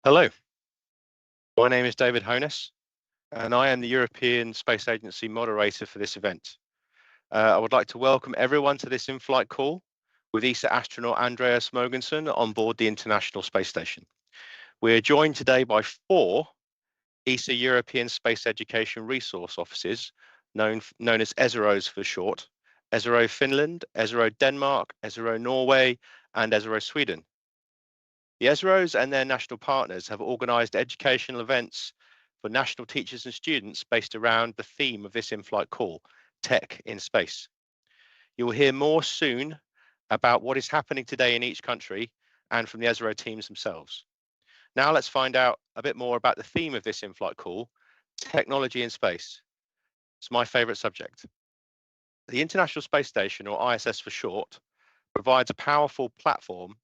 Hello, my name is David Honus, and I am the European Space Agency moderator for this event. I would like to welcome everyone to this in-flight call with ESA astronaut Andreas Mogensen on board the International Space Station. We are joined today by 4 ESA European Space Education Resource Offices, known as ESEROs for short: ESERO Finland, ESERO Denmark, ESERO Norway, and ESERO Sweden. The ESEROs and their national partners have organised educational events for national teachers and students based around the theme of this in-flight call, Tech in Space. You will hear more soon about what is happening today in each country and from the ESERO teams themselves. Now let's find out a bit more about the theme of this in-flight call, technology in space. It's my favourite subject. The International Space Station, or ISS for short, provides a powerful platform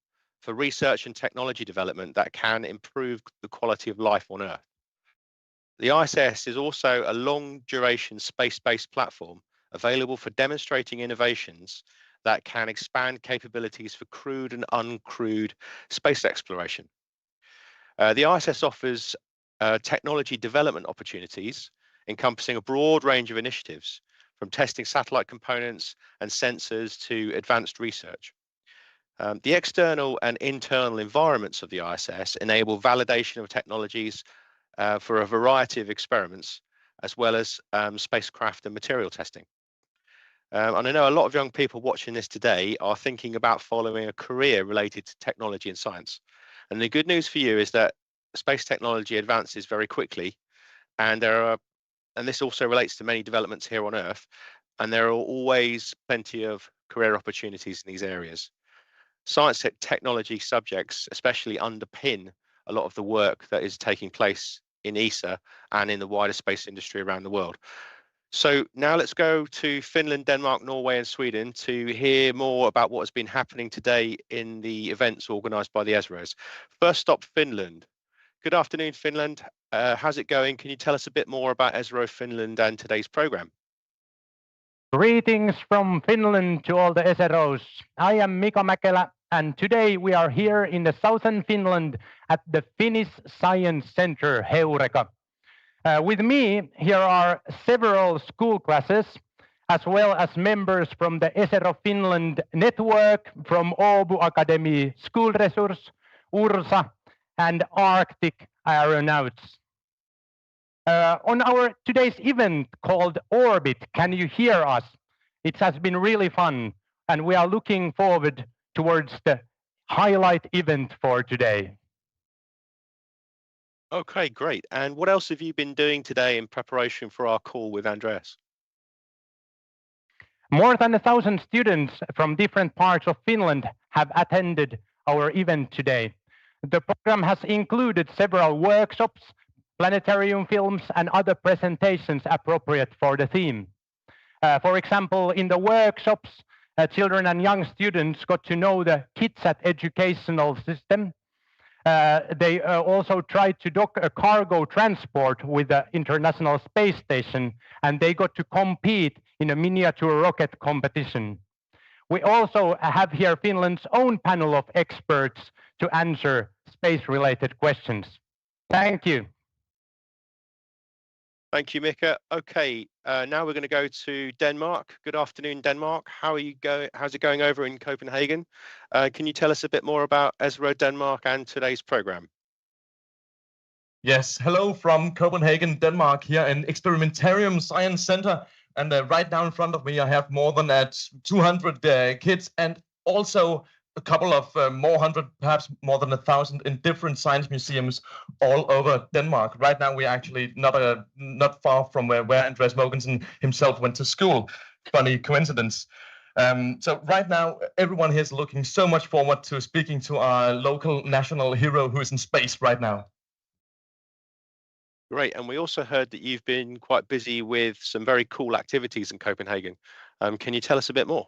for research and technology development that can improve the quality of life on Earth. The ISS is also a long-duration space-based platform available for demonstrating innovations that can expand capabilities for crewed and uncrewed space exploration. The ISS offers technology development opportunities encompassing a broad range of initiatives, from testing satellite components and sensors to advanced research. The external and internal environments of the ISS enable validation of technologies for a variety of experiments, as well as spacecraft and material testing. And I know a lot of young people watching this today are thinking about following a career related to technology and science. And the good news for you is that space technology advances very quickly, and this also relates to many developments here on Earth, and there are always plenty of career opportunities in these areas. Science technology subjects especially underpin a lot of the work that is taking place in ESA and in the wider space industry around the world. So now let's go to Finland, Denmark, Norway and Sweden to hear more about what has been happening today in the events organised by the ESEROs. First stop, Finland. Good afternoon, Finland. How's it going? Can you tell us a bit more about ESERO Finland and today's programme? Greetings from Finland to all the ESEROs. I am Mika Mäkelä, and today we are here in the southern Finland at the Finnish Science Center, Heureka. With me, here are several school classes, as well as members from the ESERO Finland network from Åbo Academy School Resource, URSA, and Arctic Aeronauts. On our today's event called Orbit, can you hear us? It has been really fun, and we are looking forward towards the highlight event for today. Okay, great. And what else have you been doing today in preparation for our call with Andreas? More than 1,000 students from different parts of Finland have attended our event today. The program has included several workshops, planetarium films, and other presentations appropriate for the theme. For example, in the workshops, children and young students got to know the KITSAT educational system. They also tried to dock a cargo transport with the International Space Station, and they got to compete in a miniature rocket competition. We also have here Finland's own panel of experts to answer space-related questions. Thank you. Thank you, Mika. Okay, now we're going to go to Denmark. Good afternoon, Denmark. How's it going over in Copenhagen? Can you tell us a bit more about ESERO Denmark and today's program? Yes, hello from Copenhagen, Denmark, here in Experimentarium Science Center. And right now in front of me, I have more than 200 kids, and also a couple of more hundred, perhaps more than 1,000 in different science museums all over Denmark. Right now, we're actually not far from where Andreas Mogensen himself went to school. Funny coincidence. So right now, everyone here is looking so much forward to speaking to our local national hero who is in space right now. Great, and we also heard that you've been quite busy with some very cool activities in Copenhagen. Can you tell us a bit more?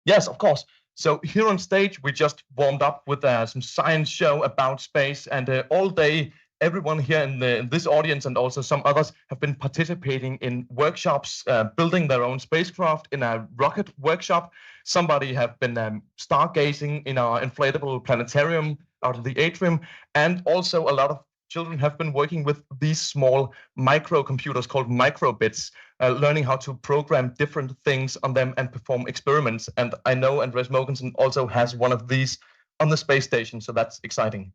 Yes, of course. So here on stage, we just warmed up with some science show about space, and all day, everyone here in this audience and also some others have been participating in workshops, building their own spacecraft in a rocket workshop. Somebody have been stargazing in our inflatable planetarium out of the atrium, and also a lot of children have been working with these small microcomputers called microbits, learning how to program different things on them and perform experiments. And I know Andreas Mogensen also has one of these on the space station, so that's exciting.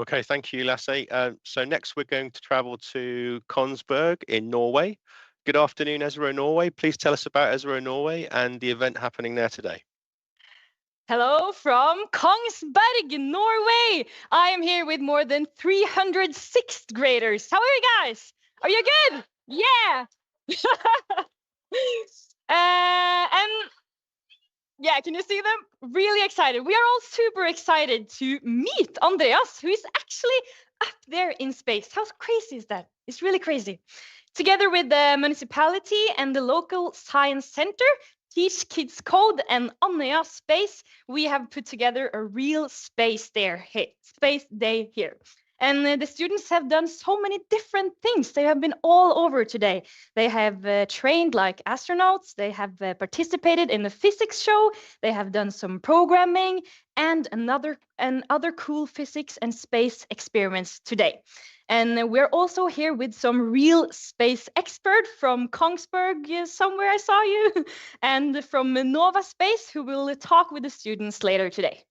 Okay, thank you, Lasse. So next we're going to travel to Kongsberg in Norway. Good afternoon, ESERO Norway. Please tell us about ESERO Norway and the event happening there today. Hello from Kongsberg, Norway. I am here with more than 300 sixth graders. How are you guys? Are you good? Yeah. And yeah, can you see them? Really excited. We are all super excited to meet Andreas, who is actually up there in space. How crazy is that? It's really crazy. Together with the municipality and the local science center, Teach Kids Code and Andøya Space, we have put together a real space day here. And the students have done so many different things. They have been all over today. They have trained like astronauts. They have participated in the physics show. They have done some programming and other cool physics and space experiments today. And we're also here with some real space expert from Kongsberg, somewhere I saw you, and from Nova Space, who will talk with the students later today.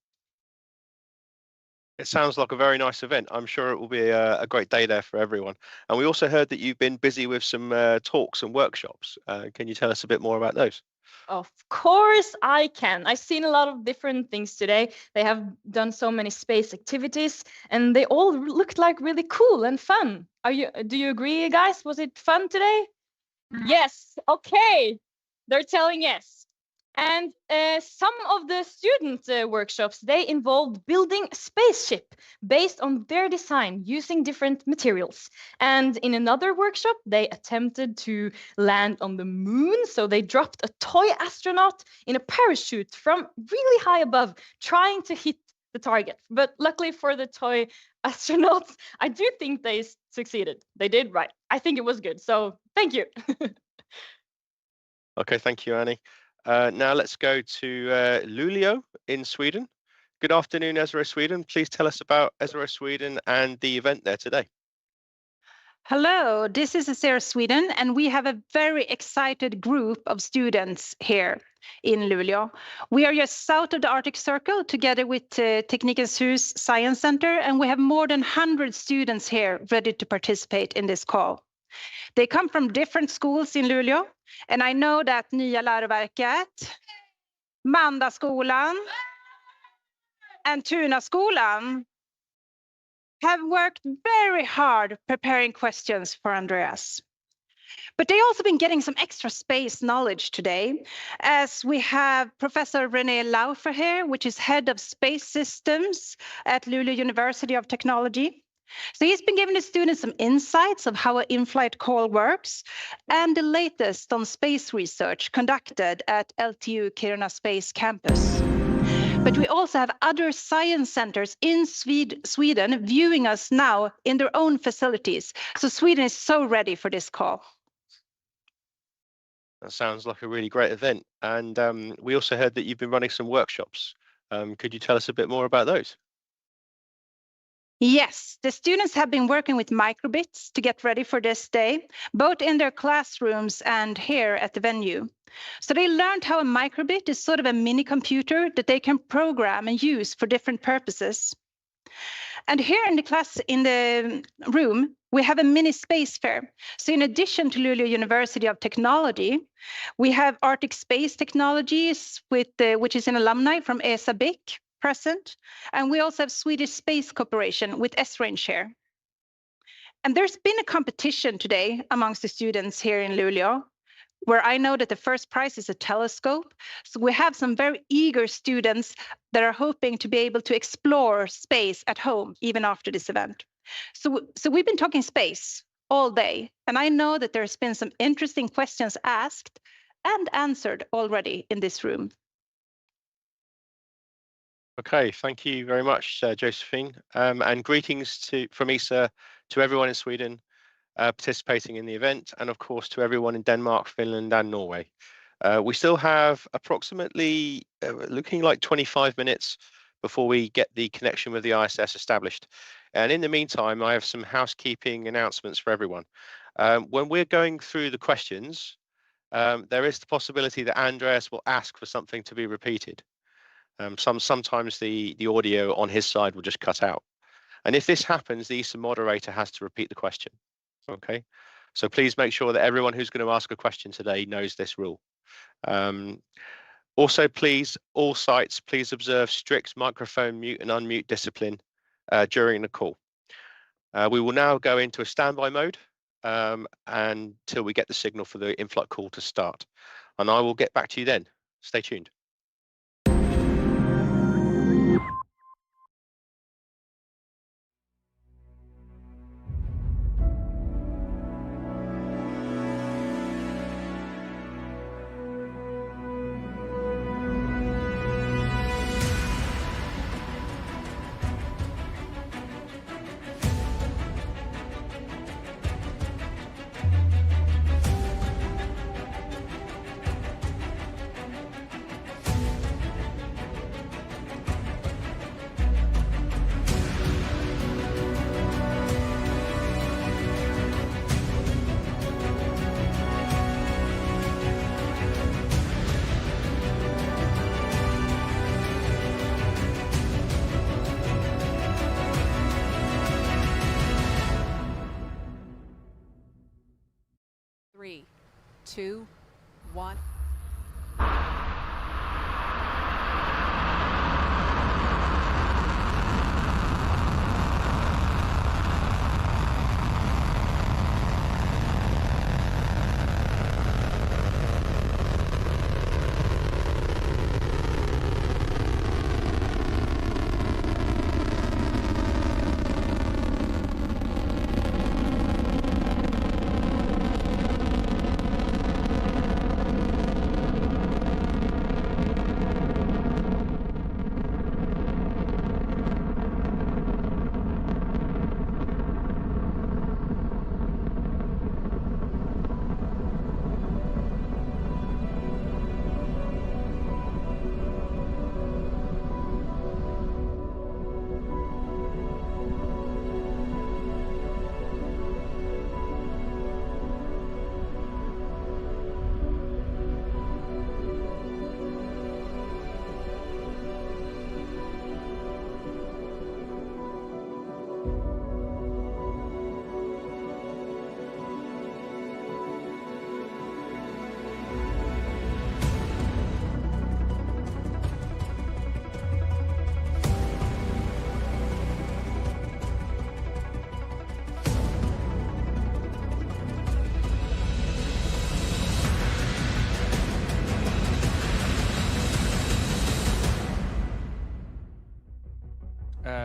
It sounds like a very nice event. I'm sure it will be a great day there for everyone. And we also heard that you've been busy with some talks and workshops. Can you tell us a bit more about those? Of course I can. I've seen a lot of different things today. They have done so many space activities and they all looked like really cool and fun. Do you agree, guys? Was it fun today? Yes. Okay. They're telling yes. And some of the student workshops, they involved building a spaceship based on their design using different materials. And in another workshop, they attempted to land on the moon. So they dropped a toy astronaut in a parachute from really high above, trying to hit the target. But luckily for the toy astronauts, I do think they succeeded. They did right. I think it was good. So thank you. Okay, thank you, Annie. Now let's go to Luleå in Sweden. Good afternoon, ESERO Sweden. Please tell us about ESERO Sweden and the event there today. Hello, this is ESERO Sweden, and we have a very excited group of students here in Luleå. We are just south of the Arctic Circle together with Teknikens Hus Science Center, and we have more than 100 students here ready to participate in this call. They come from different schools in Luleå, and I know that Nya Läroverket, Mandaskolan, and Tunaskolan have worked very hard preparing questions for Andreas. But they also been getting some extra space knowledge today, as we have Professor René Laufer here, which is head of space systems at Luleå University of Technology. So he's been giving the students some insights of how an in-flight call works and the latest on space research conducted at LTU Kiruna Space Campus. But we also have other science centers in Sweden viewing us now in their own facilities. So Sweden is so ready for this call. That sounds like a really great event. And we also heard that you've been running some workshops. Could you tell us a bit more about those? Yes, the students have been working with microbits to get ready for this day, both in their classrooms and here at the venue. So they learned how a microbit is sort of a mini computer that they can program and use for different purposes. And here in the class, in the room, we have a mini space fair. So in addition to Luleå University of Technology, we have Arctic Space Technologies, which is an alumni from ESA present, and we also have Swedish Space Corporation with S-Range here. And there's been a competition today amongst the students here in Luleå, where I know that the first prize is a telescope. So we have some very eager students that are hoping to be able to explore space at home, even after this event. So we've been talking space all day, and I know that there's been some interesting questions asked and answered already in this room. Okay, thank you very much, Josephine, and greetings from ESA to everyone in Sweden participating in the event, and of course to everyone in Denmark, Finland and Norway. We still have approximately looking like 25 minutes before we get the connection with the ISS established. And in the meantime, I have some housekeeping announcements for everyone. When we're going through the questions, there is the possibility that Andreas will ask for something to be repeated. Sometimes the audio on his side will just cut out. And if this happens, the ESA moderator has to repeat the question. Okay, so please make sure that everyone who's going to ask a question today knows this rule. Also, please, all sites, please observe strict microphone mute and unmute discipline during the call. We will now go into a standby mode until we get the signal for the in-flight call to start. And I will get back to you then. Stay tuned. Three, two, one.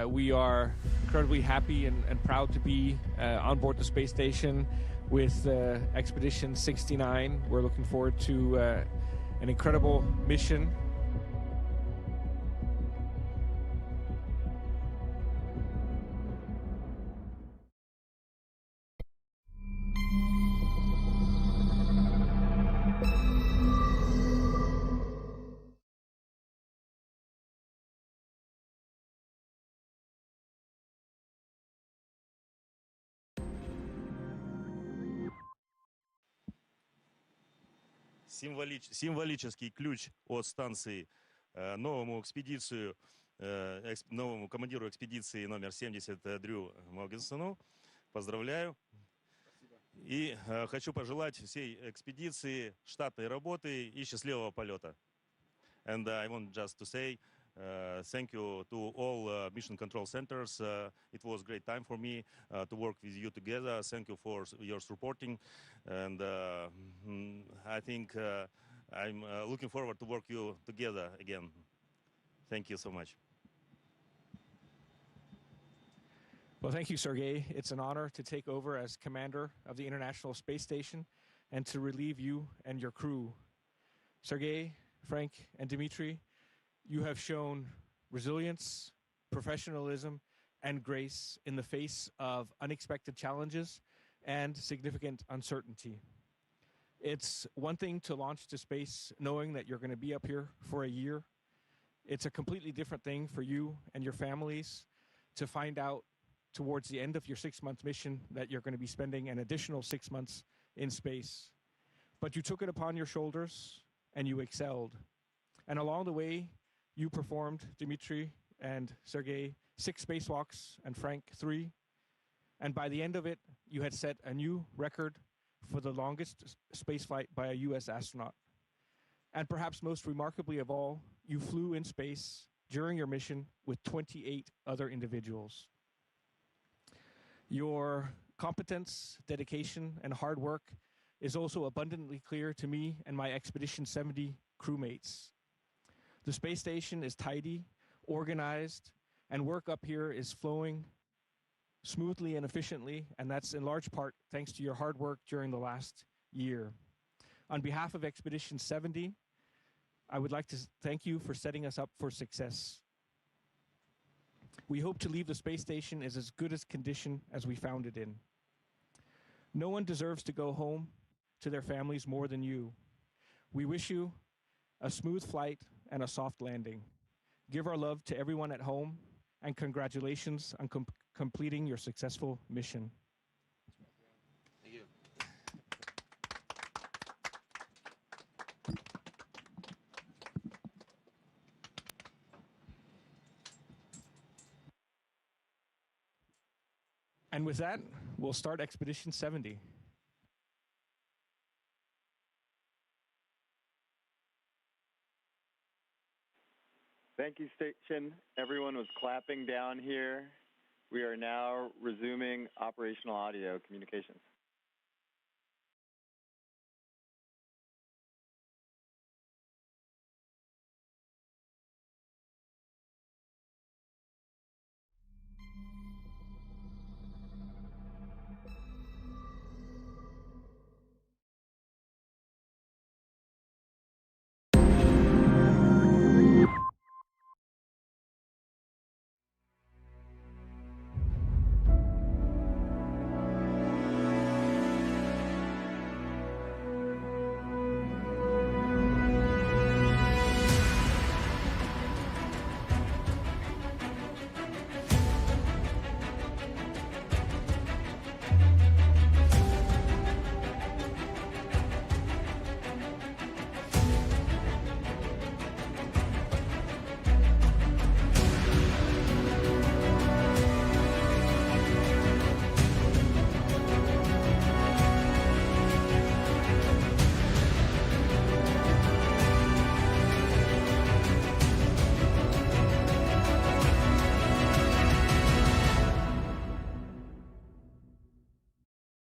We are incredibly happy and proud to be on board the space station with Expedition 69. We're looking forward to an incredible mission. Символический ключ от станции новому командиру экспедиции номер 70 Дрю Могенсену. Поздравляю. И хочу пожелать всей экспедиции штатной работы и счастливого полета. And I want just to say thank you to all mission control centers. It was a great time for me to work with you together. Thank you for your supporting. And I think I'm looking forward to work you together again. Thank you so much. Well, thank you, Sergei. It's an honor to take over as commander of the International Space Station and to relieve you and your crew. Sergei, Frank, and Dmitry, you have shown resilience, professionalism, and grace in the face of unexpected challenges and significant uncertainty. It's one thing to launch to space knowing that you're going to be up here for a year. It's a completely different thing for you and your families to find out towards the end of your 6-month mission that you're going to be spending an additional 6 months in space. But you took it upon your shoulders and you excelled. And along the way, you performed, Dmitry and Sergei, 6 spacewalks and Frank 3. And by the end of it, you had set a new record for the longest spaceflight by a US astronaut. And perhaps most remarkably of all, you flew in space during your mission with 28 other individuals. Your competence, dedication, and hard work is also abundantly clear to me and my Expedition 70 crewmates. The space station is tidy, organized, and work up here is flowing smoothly and efficiently, and that's in large part thanks to your hard work during the last year. On behalf of Expedition 70, I would like to thank you for setting us up for success. We hope to leave the space station in as good a condition as we found it in. No one deserves to go home to their families more than you. We wish you a smooth flight and a soft landing. Give our love to everyone at home, and congratulations on completing your successful mission. Thank you. And with that, we'll start Expedition 70. Thank you, station. Everyone was clapping down here. We are now resuming operational audio communications.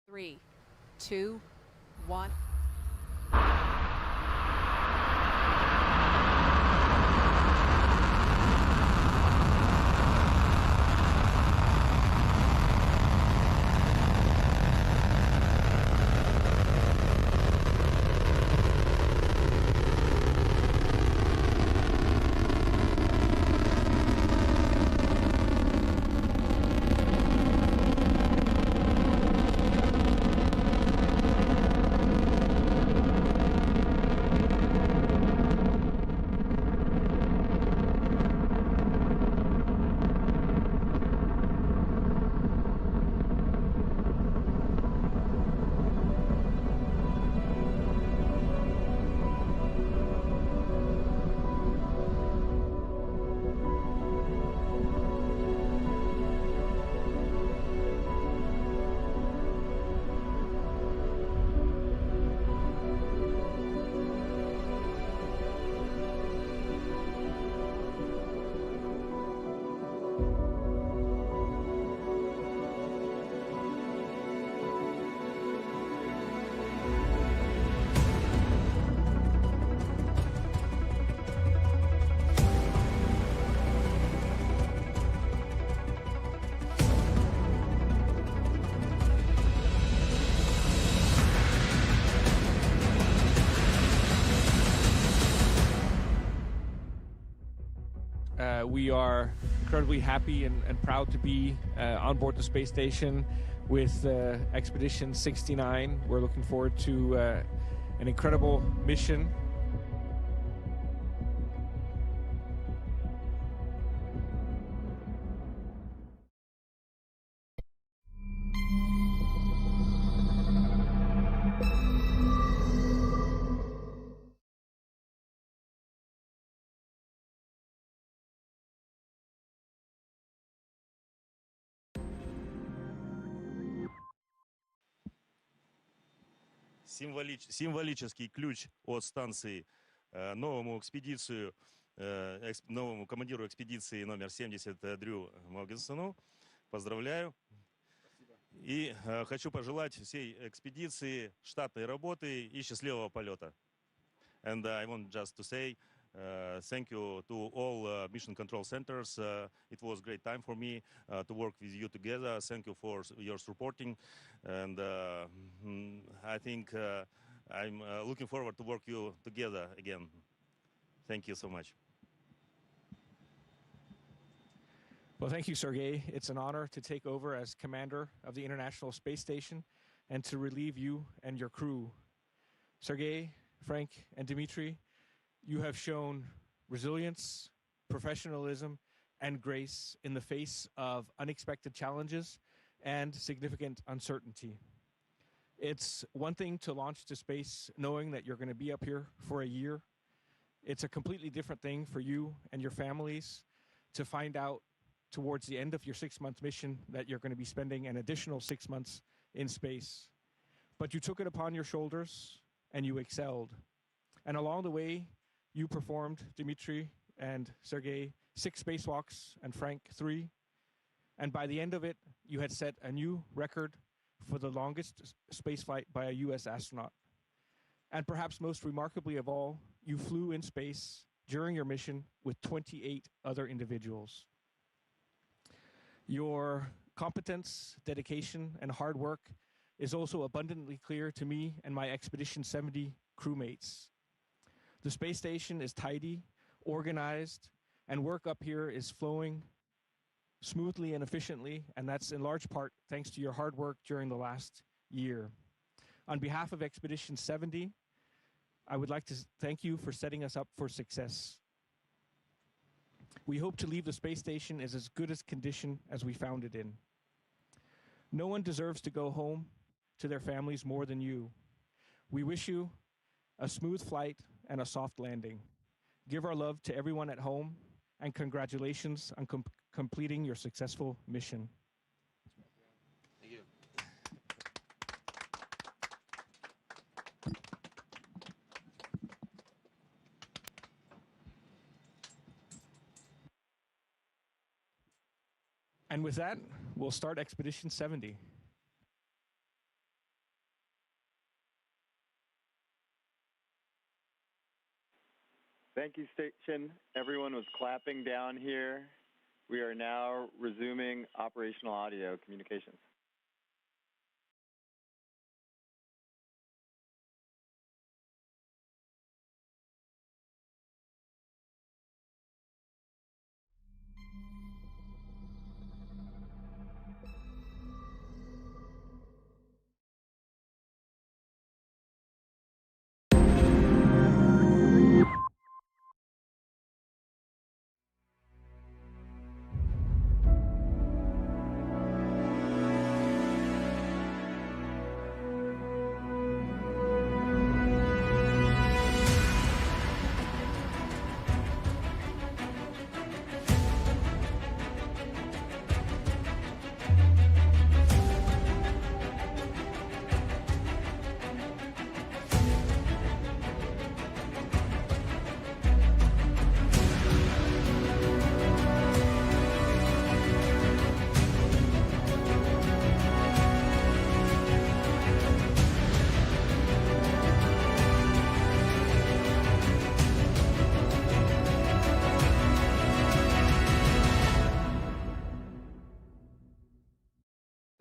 Three, two, one. We are incredibly happy and proud to be on board the space station with Expedition 69. We're looking forward to an incredible mission. символический ключ от станции новому командиру экспедиции номер 70 Дрю Могенсену. Поздравляю. И хочу пожелать всей экспедиции штатной работы и счастливого полета. And I want just to say thank you to all mission control centers. It was a great time for me to work with you together. Thank you for your supporting. And I think I'm looking forward to work you together again. Thank you so much. Well, thank you, Sergei. It's an honor to take over as commander of the International Space Station and to relieve you and your crew. Sergei, Frank, and Dmitry, you have shown resilience, professionalism, and grace in the face of unexpected challenges and significant uncertainty. It's one thing to launch to space knowing that you're going to be up here for a year. It's a completely different thing for you and your families to find out towards the end of your 6-month mission that you're going to be spending an additional 6 months in space. But you took it upon your shoulders and you excelled. And along the way, you performed, Dmitry and Sergei, 6 spacewalks and Frank 3. And by the end of it, you had set a new record for the longest spaceflight by a US astronaut. And perhaps most remarkably of all, you flew in space during your mission with 28 other individuals. Your competence, dedication, and hard work is also abundantly clear to me and my Expedition 70 crewmates. The space station is tidy, organized, and work up here is flowing smoothly and efficiently, and that's in large part thanks to your hard work during the last year. On behalf of Expedition 70, I would like to thank you for setting us up for success. We hope to leave the space station in as good a condition as we found it in. No one deserves to go home to their families more than you. We wish you a smooth flight and a soft landing. Give our love to everyone at home, and congratulations on completing your successful mission. Thank you. And with that, we'll start Expedition 70. Thank you, station. Everyone was clapping down here. We are now resuming operational audio communications.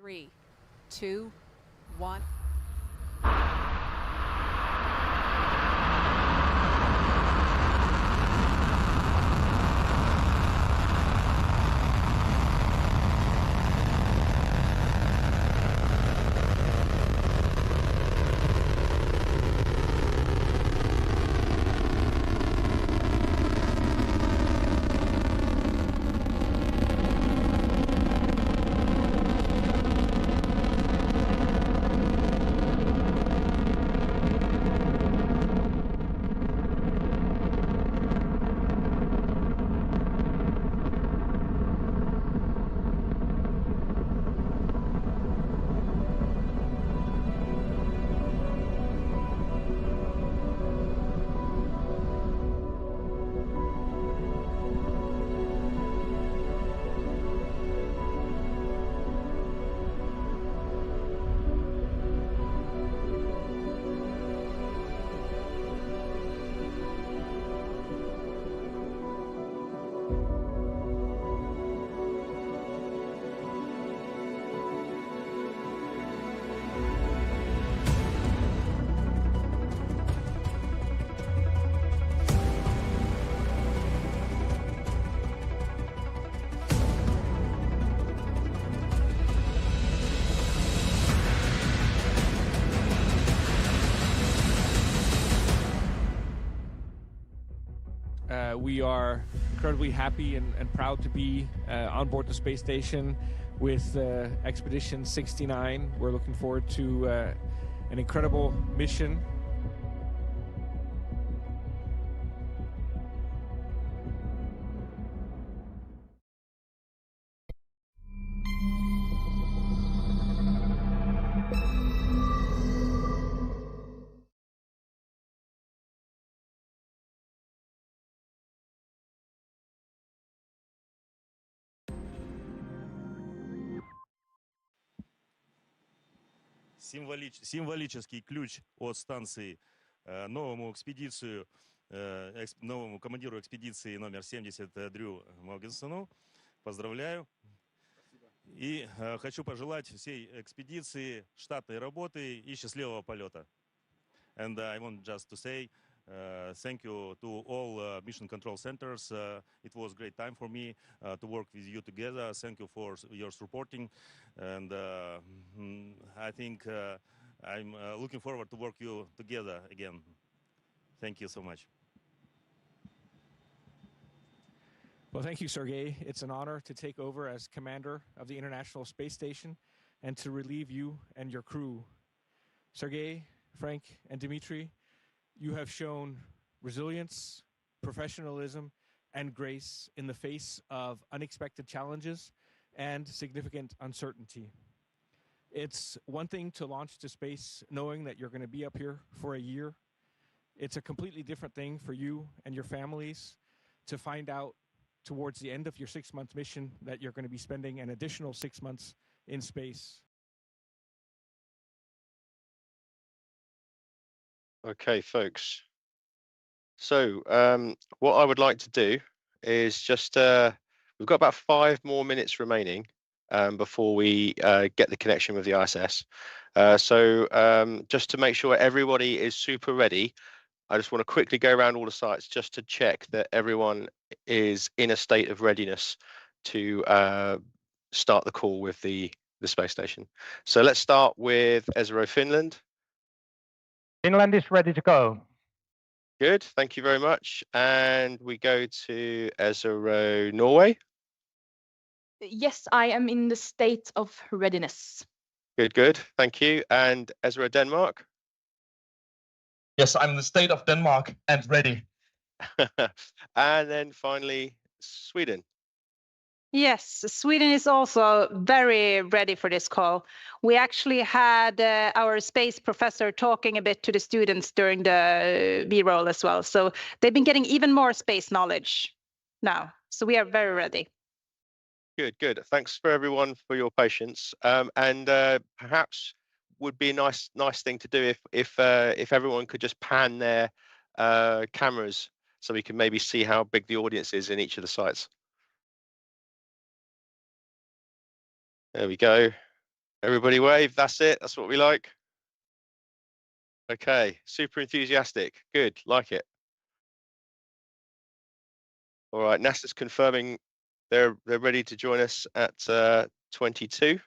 Three, two, one. We are incredibly happy and proud to be on board the space station with Expedition 69. We're looking forward to an incredible mission. Символический ключ от станции новому командиру экспедиции номер 70 Дрю Могенсену. Поздравляю. И хочу пожелать всей экспедиции штатной работы и счастливого полета. And I want just to say thank you to all mission control centers. It was a great time for me to work with you together. Thank you for your supporting. And I think I'm looking forward to work you together again. Thank you so much. Well, thank you, Sergei. It's an honor to take over as commander of the International Space Station and to relieve you and your crew. Sergei, Frank, and Dmitry, you have shown resilience, professionalism, and grace in the face of unexpected challenges and significant uncertainty. It's one thing to launch to space knowing that you're going to be up here for a year. It's a completely different thing for you and your families to find out towards the end of your 6-month mission that you're going to be spending an additional 6 months in space. Okay, folks. So what I would like to do is just, we've got about 5 more minutes remaining before we get the connection with the ISS. So just to make sure everybody is super ready, I just want to quickly go around all the sites just to check that everyone is in a state of readiness to start the call with the space station. So let's start with ESERO Finland. Finland is ready to go. Good, thank you very much. And we go to ESERO Norway. Yes, I am in the state of readiness. Good, good, thank you. And ESERO Denmark. Yes, I'm in the state of Denmark and ready. And then finally, Sweden. Yes, Sweden is also very ready for this call. We actually had our space professor talking a bit to the students during the B-roll as well. So they've been getting even more space knowledge now. So we are very ready. Good, good. Thanks for everyone for your patience. And perhaps would be a nice thing to do if everyone could just pan their cameras so we can maybe see how big the audience is in each of the sites. There we go. Everybody wave. That's it. That's what we like. Okay. Super enthusiastic. Good. Like it. All right. NASA's confirming they're ready to join us at 22.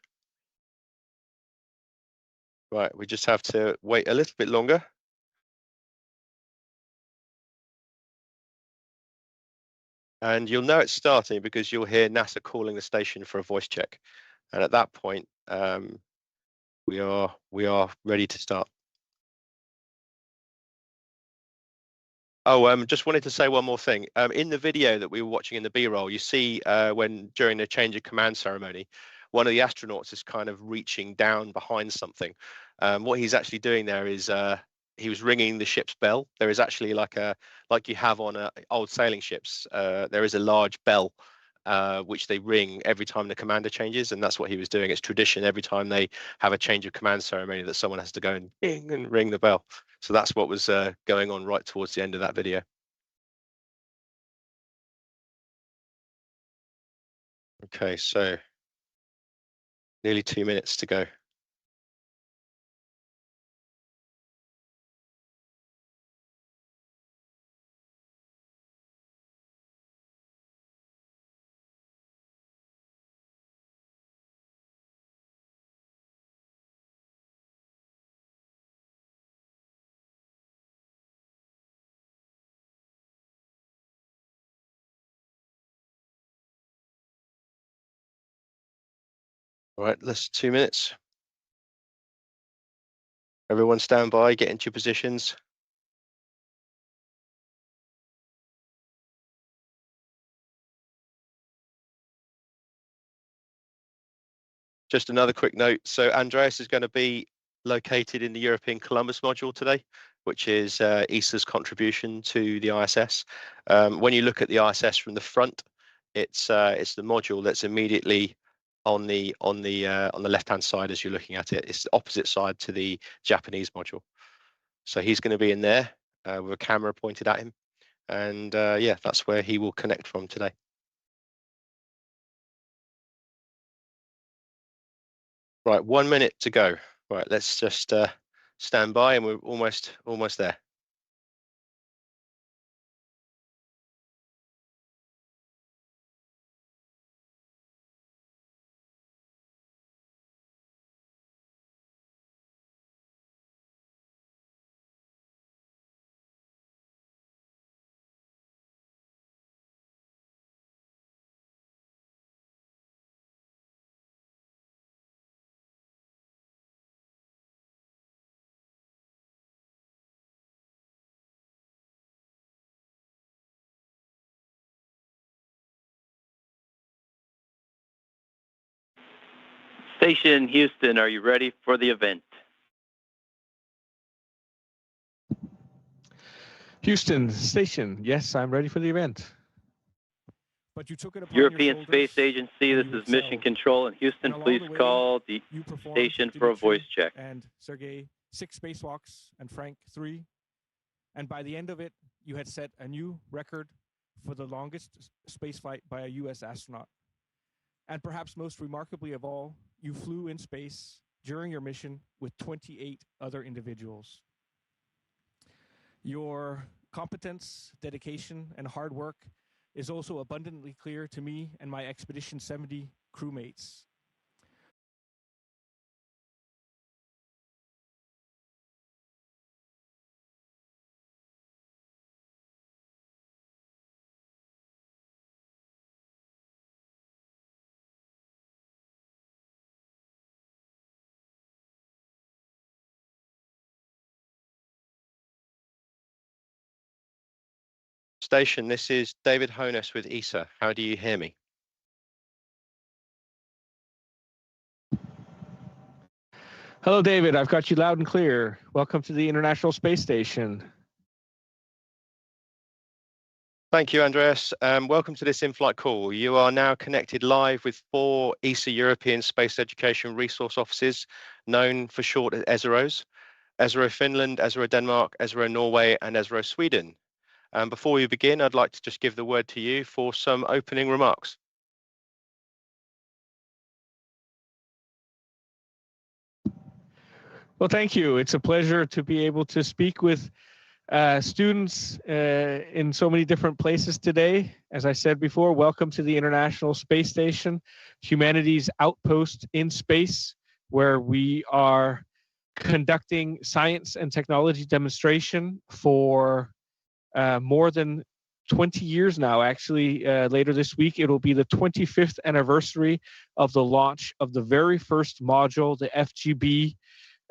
Right. We just have to wait a little bit longer. And you'll know it's starting because you'll hear NASA calling the station for a voice check. And at that point, we are ready to start. Oh, just wanted to say one more thing. In the video that we were watching in the B-roll, you see when during the change of command ceremony, one of the astronauts is kind of reaching down behind something. What he's actually doing there is he was ringing the ship's bell. There is actually like you have on old sailing ships. There is a large bell which they ring every time the commander changes, and that's what he was doing. It's tradition every time they have a change of command ceremony that someone has to go and ding and ring the bell. So that's what was going on right towards the end of that video. Okay, so nearly 2 minutes to go. All right, less 2 minutes. Everyone stand by, get into your positions. Just another quick note. So Andreas is going to be located in the European Columbus module today, which is ESA's contribution to the ISS. When you look at the ISS from the front, it's the module that's immediately on the left-hand side as you're looking at it. It's the opposite side to the Japanese module. So he's going to be in there with a camera pointed at him, and yeah, that's where he will connect from today. Right, 1 minute to go. Right, let's just stand by, and we're almost there. Station Houston, are you ready for the event? Houston Station, yes, I'm ready for the event. But you took it upon European your Space shoulders, Agency, this and you is Mission excelled. Control in Houston. And along Please the way, call the you performed, station for a voice Dimitri check. And Sergei, 6 spacewalks, and Frank 3. And by the end of it, you had set a new record for the longest spaceflight by a US astronaut. And perhaps most remarkably of all, you flew in space during your mission with 28 other individuals. Your competence, dedication, and hard work is also abundantly clear to me and my Expedition 70 crewmates. Station, this is David Honus with ESA. How do you hear me? Hello, David. I've got you loud and clear. Welcome to the International Space Station. Thank you, Andreas. Welcome to this in-flight call. You are now connected live with 4 ESA European Space Education Resource Offices, known for short as ESEROs: ESERO Finland, ESERO Denmark, ESERO Norway, and ESERO Sweden. Before we begin, I'd like to just give the word to you for some opening remarks. Well, thank you. It's a pleasure to be able to speak with students in so many different places today. As I said before, welcome to the International Space Station, humanity's outpost in space, where we are conducting science and technology demonstration for more than 20 years now. Actually, later this week, it will be the 25th anniversary of the launch of the very first module, the FGB,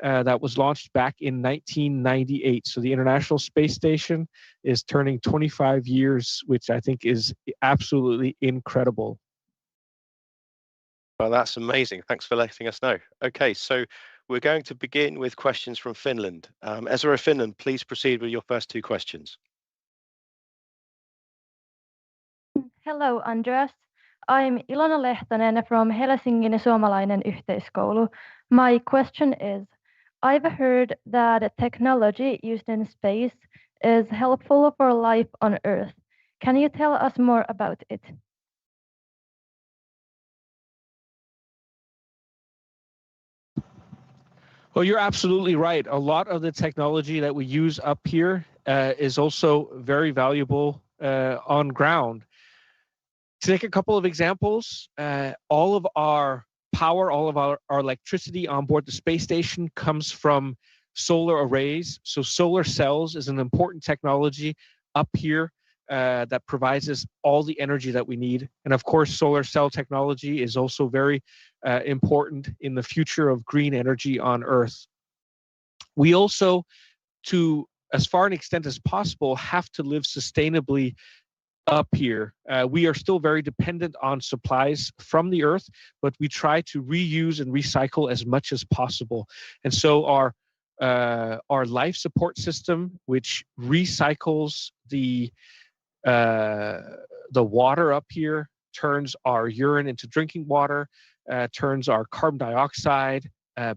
that was launched back in 1998. So the International Space Station is turning 25 years, which I think is absolutely incredible. Well, that's amazing. Thanks for letting us know. Okay, so we're going to begin with questions from Finland. ESERO Finland, please proceed with your first 2 questions. Hello, Andreas. I'm Ilona Lehtonen from Helsingin Suomalainen Yhteiskoulu. My question is, I've heard that technology used in space is helpful for life on Earth. Can you tell us more about it? Well, you're absolutely right. A lot of the technology that we use up here is also very valuable on ground. To take a couple of examples, all of our power, all of our electricity on board the space station comes from solar arrays. So solar cells is an important technology up here that provides us all the energy that we need. And of course, solar cell technology is also very important in the future of green energy on Earth. We also, to as far an extent as possible, have to live sustainably up here. We are still very dependent on supplies from the Earth, but we try to reuse and recycle as much as possible. And so our life support system, which recycles the water up here, turns our urine into drinking water, turns our carbon dioxide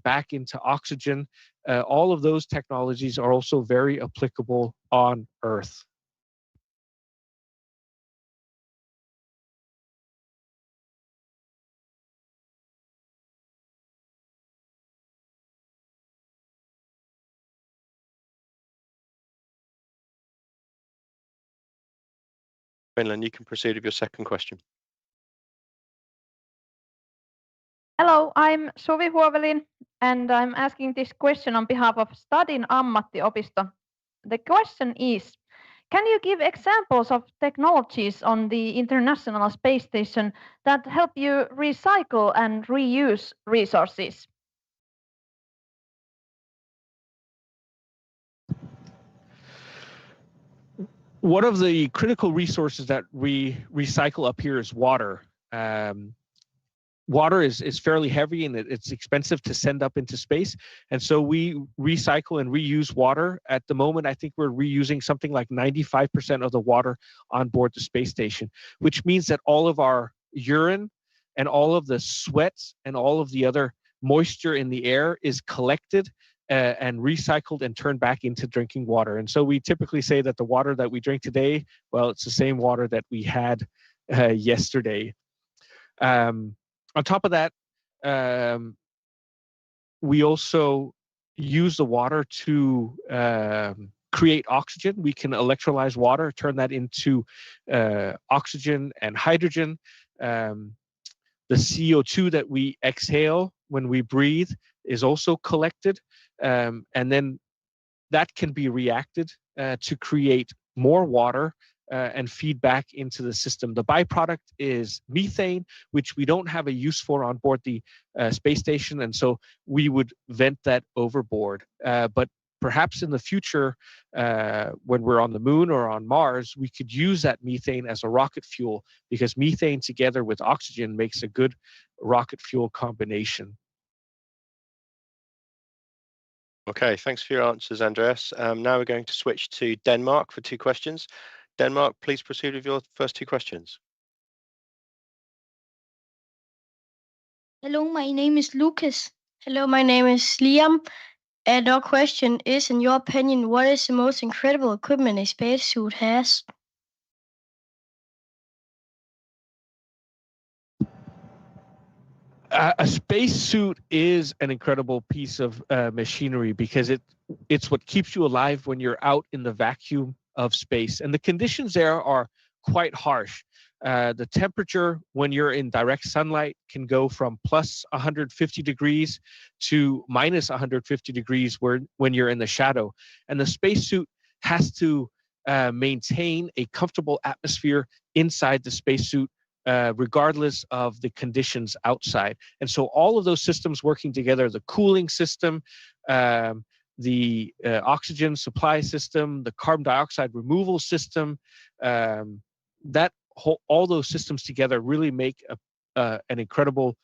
back into oxygen. All of those technologies are also very applicable on Earth. Finland, you can proceed with your second question. Hello, I'm Suvi Huovelin, and I'm asking this question on behalf of Stadin Ammattiopisto. The question is, can you give examples of technologies on the International Space Station that help you recycle and reuse resources? One of the critical resources that we recycle up here is water. Water is fairly heavy and it's expensive to send up into space. And so we recycle and reuse water. At the moment, I think we're reusing something like 95% of the water on board the space station, which means that all of our urine and all of the sweat and all of the other moisture in the air is collected and recycled and turned back into drinking water. And so we typically say that the water that we drink today, well, it's the same water that we had yesterday. On top of that, we also use the water to create oxygen. We can electrolyze water, turn that into oxygen and hydrogen. The CO2 that we exhale when we breathe is also collected, and then that can be reacted to create more water and feed back into the system. The byproduct is methane, which we don't have a use for on board the space station, and so we would vent that overboard. But perhaps in the future, when we're on the moon or on Mars, we could use that methane as a rocket fuel, because methane together with oxygen makes a good rocket fuel combination. Okay, thanks for your answers, Andreas. Now we're going to switch to Denmark for 2 questions. Denmark, please proceed with your first 2 questions. Hello, my name is Lucas. Hello, my name is Liam. And our question is, in your opinion, what is the most incredible equipment a spacesuit has? A spacesuit is an incredible piece of machinery, because it's what keeps you alive when you're out in the vacuum of space. And the conditions there are quite harsh. The temperature when you're in direct sunlight can go from plus 150 degrees to minus 150 degrees when you're in the shadow. And the spacesuit has to maintain a comfortable atmosphere inside the spacesuit, regardless of the conditions outside. And so all of those systems working together, the cooling system, the oxygen supply system, the carbon dioxide removal system, all those systems together really make an incredible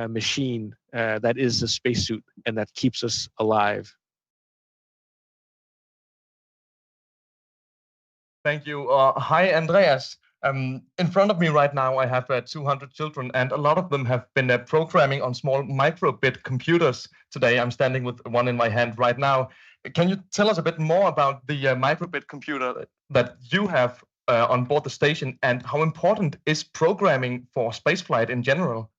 machine that is the spacesuit and that keeps us alive. Thank you. Hi, Andreas. In front of me right now, I have 200 children, and a lot of them have been programming on small microbit computers today. I'm standing with one in my hand right now. Can you tell us a bit more about the microbit computer that you have on board the station, and how important is programming for spaceflight in general?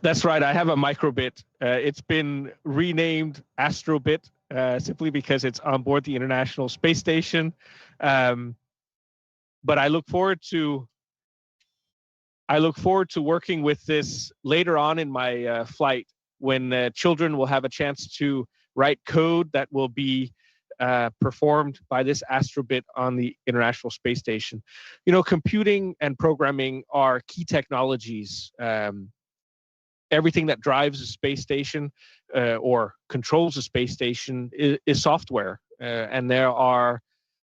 That's right. I have a microbit. It's been renamed Astrobit simply because it's on board the International Space Station. But I look forward to working with this later on in my flight, when children will have a chance to write code that will be performed by this astrobit on the International Space Station. You know, computing and programming are key technologies. Everything that drives a space station or controls a space station is software, and there are,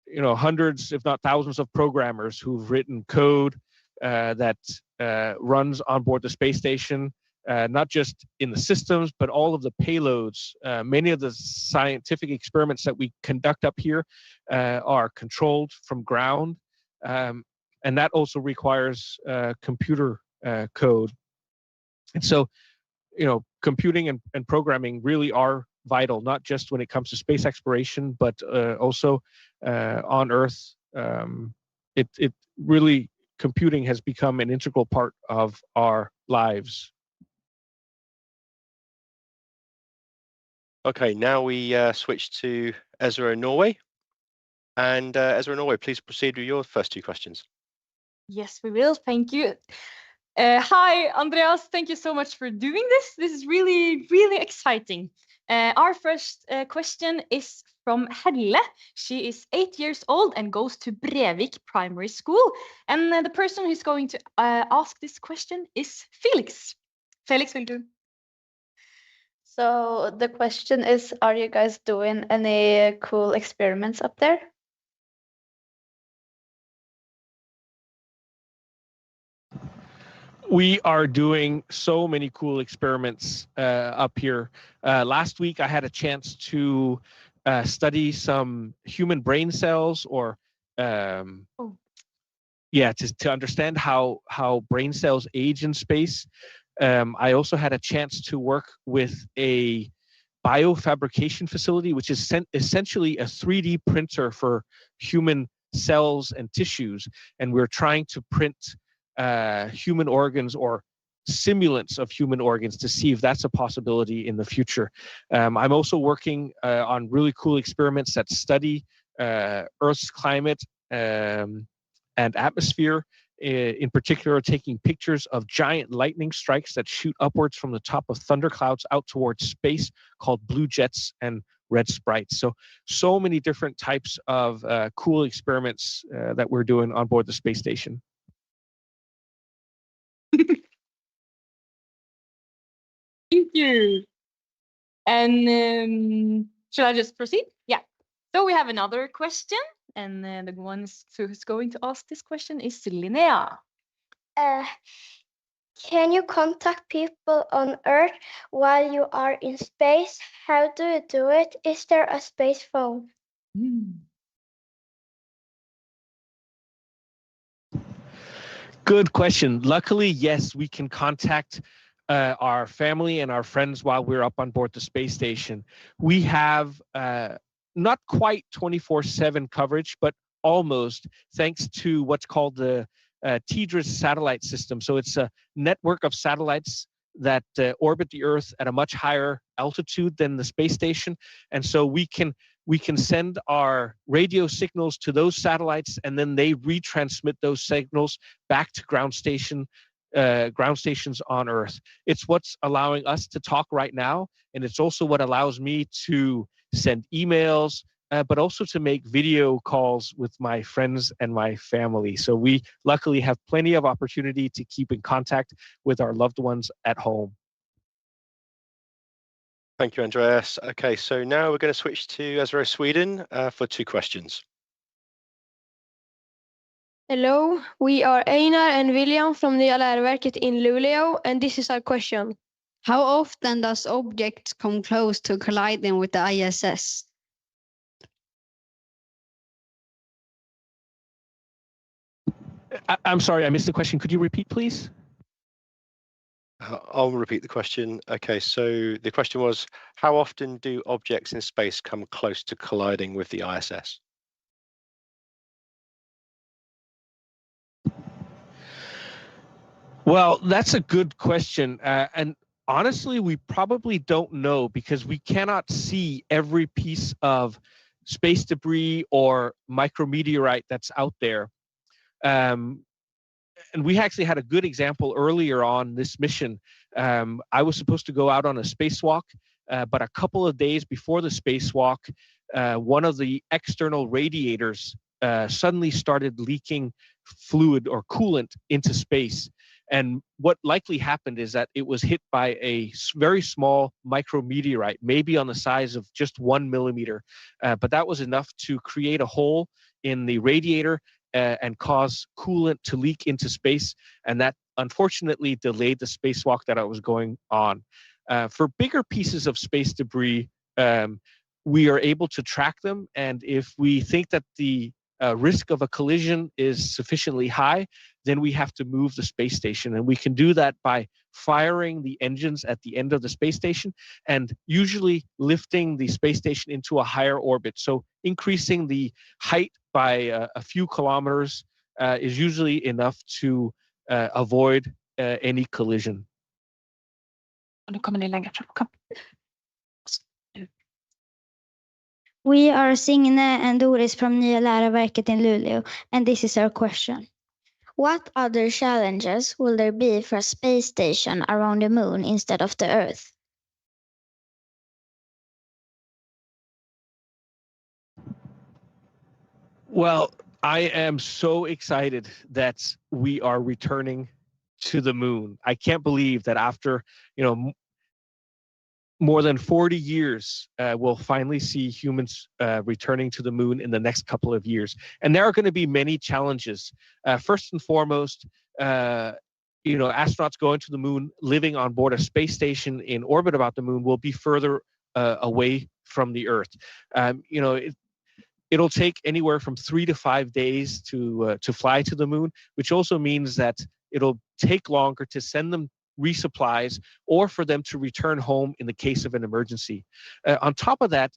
you know, hundreds, if not thousands, of programmers who've written code that runs on board the space station, not just in the systems, but all of the payloads. Many of the scientific experiments that we conduct up here are controlled from ground, and that also requires computer code. And so, you know, computing and programming really are vital, not just when it comes to space exploration, but also on Earth. It really, computing has become an integral part of our lives. Okay, now we switch to ESERO Norway. And ESERO Norway, please proceed with your first two questions. Yes, we will. Thank you. Hi, Andreas. Thank you so much for doing this. This is really, really exciting. Our first question is from Helle. She is 8 years old and goes to Brevik Primary School. And the person who's going to ask this question is Felix. Felix, will do. So the question is, are you guys doing any cool experiments up there? We are doing so many cool experiments up here. Last week, I had a chance to study some human brain cells, or to understand how brain cells age in space. I also had a chance to work with a biofabrication facility, which is essentially a 3D printer for human cells and tissues. And we're trying to print human organs or simulants of human organs to see if that's a possibility in the future. I'm also working on really cool experiments that study Earth's climate and atmosphere, in particular taking pictures of giant lightning strikes that shoot upwards from the top of thunderclouds out towards space, called blue jets and red sprites. So many different types of cool experiments that we're doing on board the space station. Thank you. And shall I just proceed? Yeah. So we have another question, and the one who's going to ask this question is Linnea. Can you contact people on Earth while you are in space? How do you do it? Is there a space phone? Good question. Luckily, yes, we can contact our family and our friends while we're up on board the space station. We have not quite 24/7 coverage, but almost, thanks to what's called the TDRS satellite system. So it's a network of satellites that orbit the Earth at a much higher altitude than the space station. And so we can send our radio signals to those satellites, and then they retransmit those signals back to ground stations on Earth. It's what's allowing us to talk right now, and it's also what allows me to send emails, but also to make video calls with my friends and my family. So we luckily have plenty of opportunity to keep in contact with our loved ones at home. Thank you, Andreas. Okay, so now we're going to switch to ESERO Sweden for two questions. Hello, we are Einar and William from the Läroverket in Luleå, and this is our question. How often does objects come close to colliding with the ISS? I'm sorry, I missed the question. Could you repeat, please? I'll repeat the question. Okay, so the question was, how often do objects in space come close to colliding with the ISS? Well, that's a good question. And honestly, we probably don't know, because we cannot see every piece of space debris or micrometeorite that's out there. And we actually had a good example earlier on this mission. I was supposed to go out on a spacewalk but a couple of days before the spacewalk, one of the external radiators suddenly started leaking fluid or coolant into space. And what likely happened is that it was hit by a very small micrometeorite, maybe on the size of just 1 millimeter. But that was enough to create a hole in the radiator and cause coolant to leak into space. And that unfortunately delayed the spacewalk that I was going on. For bigger pieces of space debris, we are able to track them. And if we think that the risk of a collision is sufficiently high, then we have to move the space station. And we can do that by firing the engines at the end of the space station and usually lifting the space station into a higher orbit. So increasing the height by a few kilometers is usually enough to avoid any collision. Och nu kommer ni längre fram. Kom. We are Signe and Doris from Nya Läroverket in Luleå, and this is our question. What other challenges will there be for a space station around the moon instead of the Earth? Well, I am so excited that we are returning to the moon. I can't believe that after, more than 40 years, we'll finally see humans returning to the moon in the next couple of years. And there are going to be many challenges. First and foremost, astronauts going to the moon, living on board a space station in orbit about the moon will be further away from the Earth. It'll take anywhere from 3 to 5 days to fly to the moon, which also means that it'll take longer to send them resupplies or for them to return home in the case of an emergency. On top of that,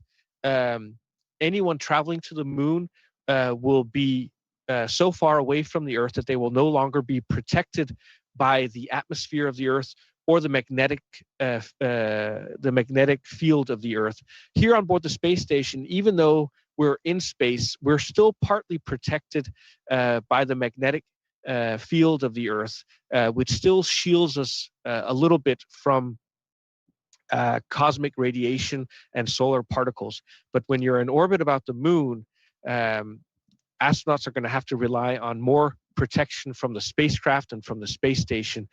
anyone traveling to the moon will be so far away from the Earth that they will no longer be protected by the atmosphere of the Earth or the magnetic field of the Earth. Here on board the space station, even though we're in space, we're still partly protected by the magnetic field of the Earth, which still shields us a little bit from cosmic radiation and solar particles. But when you're in orbit about the moon, astronauts are going to have to rely on more protection from the spacecraft and from the space station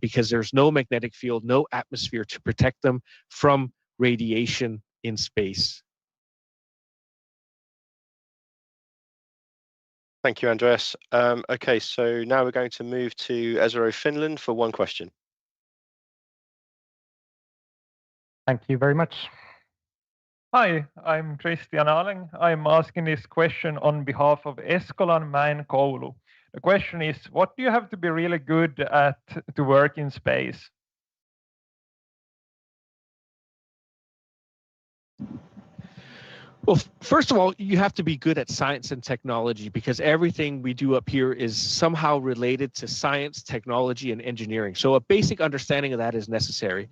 because there's no magnetic field, no atmosphere to protect them from radiation in space. Thank you, Andreas. Okay, so now we're going to move to ESERO Finland for one question. Thank you very much. Hi, I'm Christian Aleng. I'm asking this question on behalf of Eskolanmäen koulu. The question is, what do you have to be really good at to work in space? Well, first of all, you have to be good at science and technology because everything we do up here is somehow related to science, technology, and engineering. So a basic understanding of that is necessary.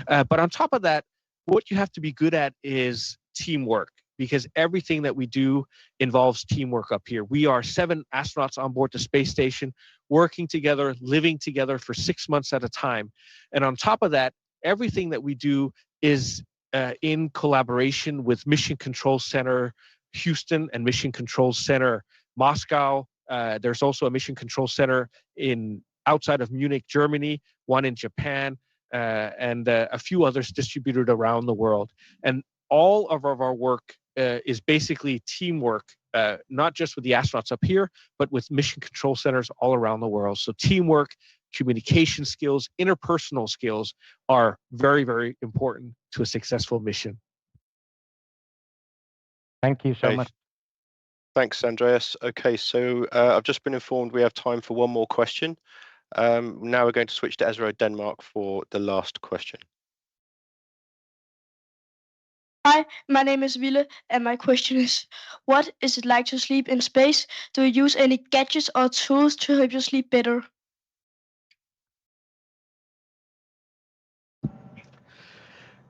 But on top of that, what you have to be good at is teamwork because everything that we do involves teamwork up here. We are 7 astronauts on board the space station, working together, living together for 6 months at a time. And on top of that, everything that we do is in collaboration with Mission Control Center Houston and Mission Control Center Moscow. There's also a Mission Control Center outside of Munich, Germany, one in Japan, and a few others distributed around the world. And all of our work is basically teamwork, not just with the astronauts up here, but with Mission Control Centers all around the world. So teamwork, communication skills, interpersonal skills are very, very important to a successful mission. Thank you so much. Thanks, Andreas. Okay, so I've just been informed we have time for one more question. Now we're going to switch to ESERO Denmark for the last question. Hi, my name is Ville, and my question is, what is it like to sleep in space? Do you use any gadgets or tools to help you sleep better?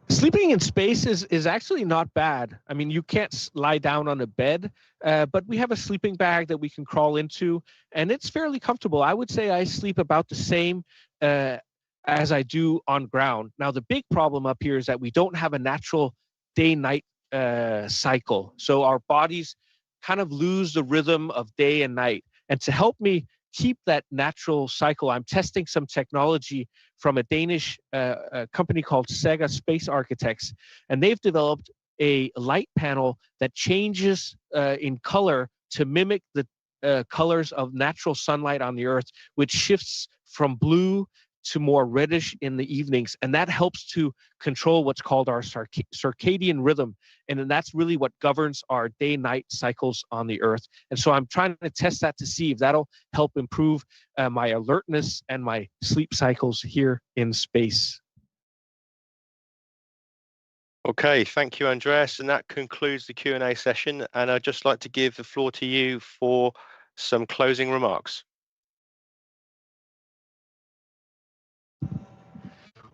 Sleeping in space is actually not bad. I mean, you can't lie down on a bed, but we have a sleeping bag that we can crawl into, and it's fairly comfortable. I would say I sleep about the same as I do on ground. Now, the big problem up here is that we don't have a natural day-night cycle. So our bodies kind of lose the rhythm of day and night. And to help me keep that natural cycle, I'm testing some technology from a Danish company called Sega Space Architects. And they've developed a light panel that changes in color to mimic the colors of natural sunlight on the Earth, which shifts from blue to more reddish in the evenings. And that helps to control what's called our circadian rhythm. And that's really what governs our day-night cycles on the Earth. And so I'm trying to test that to see if that'll help improve my alertness and my sleep cycles here in space. Okay, thank you, Andreas. And that concludes the Q&A session. And I'd just like to give the floor to you for some closing remarks.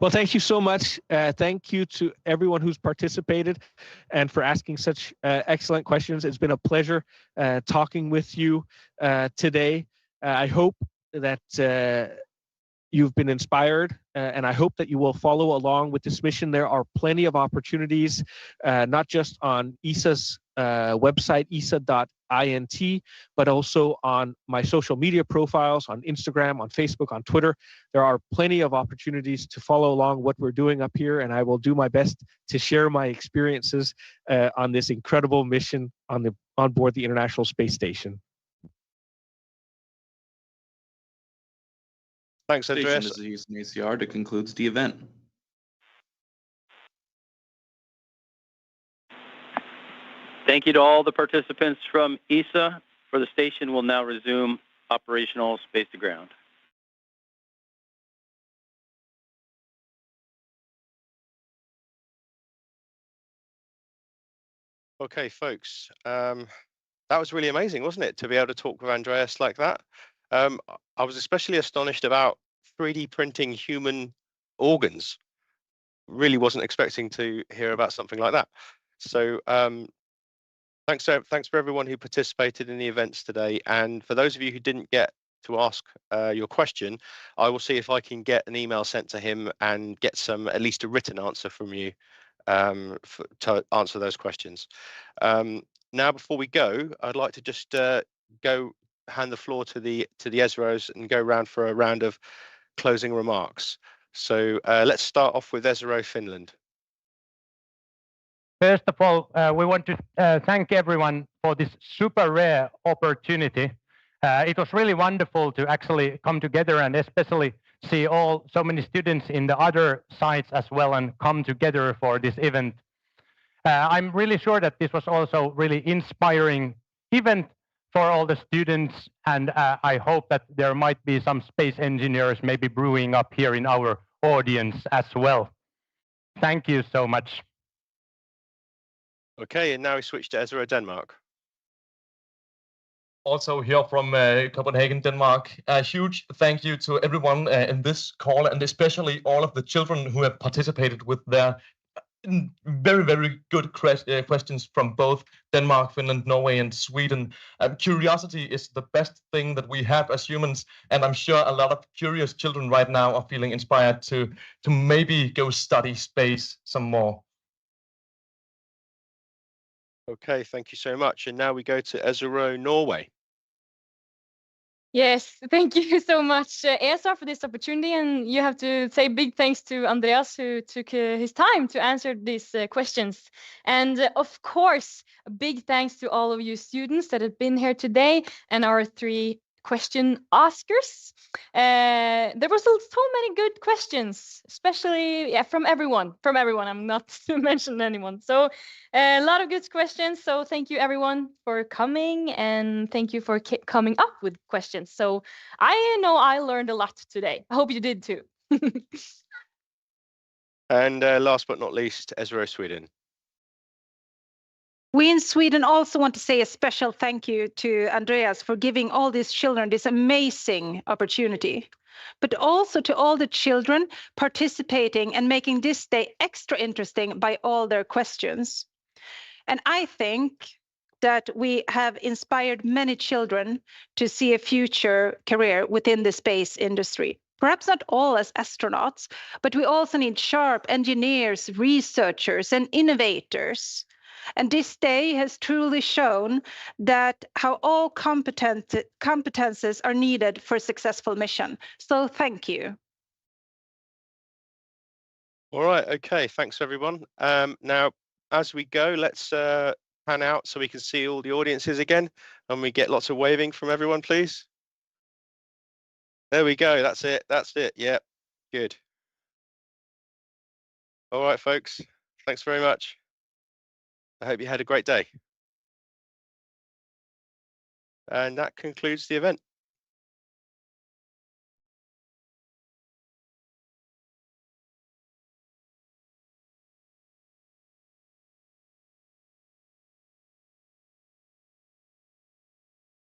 Well, thank you so much. Thank you to everyone who's participated and for asking such excellent questions. It's been a pleasure talking with you today. I hope that you've been inspired, and I hope that you will follow along with this mission. There are plenty of opportunities, not just on ESA's website, esa.int, but also on my social media profiles, on Instagram, on Facebook, on Twitter. There are plenty of opportunities to follow along what we're doing up here, and I will do my best to share my experiences on this incredible mission on board the International Space Station. Thanks, Andreas. This is using ACR that concludes the event. Thank you to all the participants from ESA. For the station will now resume operational space to ground. Okay, folks, that was really amazing, wasn't it, to be able to talk with Andreas like that? I was especially astonished about 3D printing human organs. Really wasn't expecting to hear about something like that. So thanks for everyone who participated in the events today. And for those of you who didn't get to ask your question, I will see if I can get an email sent to him and get at least a written answer from you to answer those questions. Now, before we go, I'd like to just hand the floor to the ESEROs and go around for a round of closing remarks. So let's start off with ESERO Finland. First of all, we want to thank everyone for this super rare opportunity. It was really wonderful to actually come together and especially see so many students in the other sites as well and come together for this event. I'm really sure that this was also really inspiring event for all the students, and I hope that there might be some space engineers maybe brewing up here in our audience as well. Thank you so much. Okay, and now we switch to ESERO Denmark. Also here from Copenhagen, Denmark. A huge thank you to everyone in this call, and especially all of the children who have participated with their very, very good questions from both Denmark, Finland, Norway, and Sweden. Curiosity is the best thing that we have as humans, and I'm sure a lot of curious children right now are feeling inspired to maybe go study space some more. Okay, thank you so much. And now we go to ESERO Norway. Yes, thank you so much, ESA, for this opportunity. And you have to say big thanks to Andreas, who took his time to answer these questions. And of course, a big thanks to all of you students that have been here today and our 3 question askers. There was so many good questions, especially from everyone. I'm not to mention anyone. So a lot of good questions. So thank you everyone for coming, and thank you for coming up with questions. So I know I learned a lot today. I hope you did too. And last but not least, ESERO Sweden. We in Sweden also want to say a special thank you to Andreas for giving all these children this amazing opportunity, but also to all the children participating and making this day extra interesting by all their questions. And I think that we have inspired many children to see a future career within the space industry. Perhaps not all as astronauts, but we also need sharp engineers, researchers, and innovators. And this day has truly shown that how all competences are needed for a successful mission. So thank you. All right, okay, thanks everyone. Now, as we go, let's pan out so we can see all the audiences again, and we get lots of waving from everyone, please. There we go, that's it, yeah, good. All right, folks, thanks very much. I hope you had a great day. And that concludes the event.